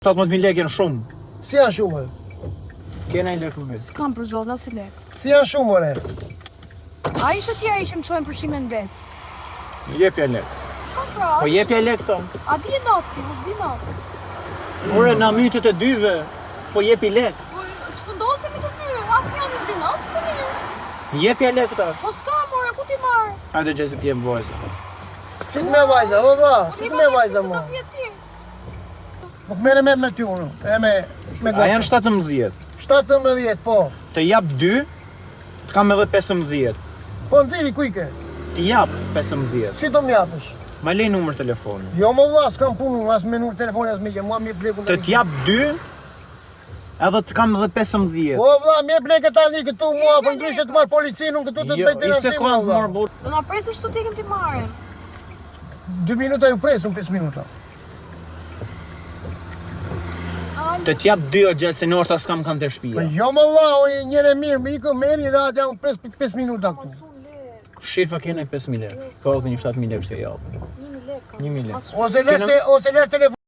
17.000 lekë janë shumë. Si janë shumë? Kena i lekë më. S'kam për zot, nëse lek. Si janë shumë, ore? A ishte tja ishë më qojnë përshime në det. Jepja lekë. S'kam pra. Po jepja lekë to. A di e natë ti, s'di natë. Ure na mytët e dyve, po jepi lekë. Po të fundosemi të dy, asë janë s'di natë, të mirë. Jepja lekë to. Po s'ka, more, ku ti marë? Hajde gjesi t'jem vajzë. Si me vajza, o ba, si me vajza mo. Po mere me ty unë, A janë 17. 17, po. Të jap 2, të kam edhe 15. Po nëziri kujke, Të jap 15. si do m'japësh? Ma lej numër telefoni. Jo më vla, s'kam punu, as me numër telefoni, as me gjë, mua mi plekun Të t'jap 2, edhe të kam edhe 15. Po vla, mi plekë tani këtu mua, për ndryshe të marrë policinë, unë këtu të Jo, bëjtë i në simë, sekundë vla. morë burë. Do na presë shtu t'ikim ti marë. 2 minuta ju presëm, 5 minuta. Të t'jap 2 o gjellë, se në orta s'kam kanë të Po shpia. jo më vla, o njëre mirë, me ikë meri dhe atja unë pres 5 minuta këtu. Shifa kena i 5.000 lekë. Po edhe një 7.000 lekë që japë. 1.000 lekë. 1.000 lekë. Ose lër telefon.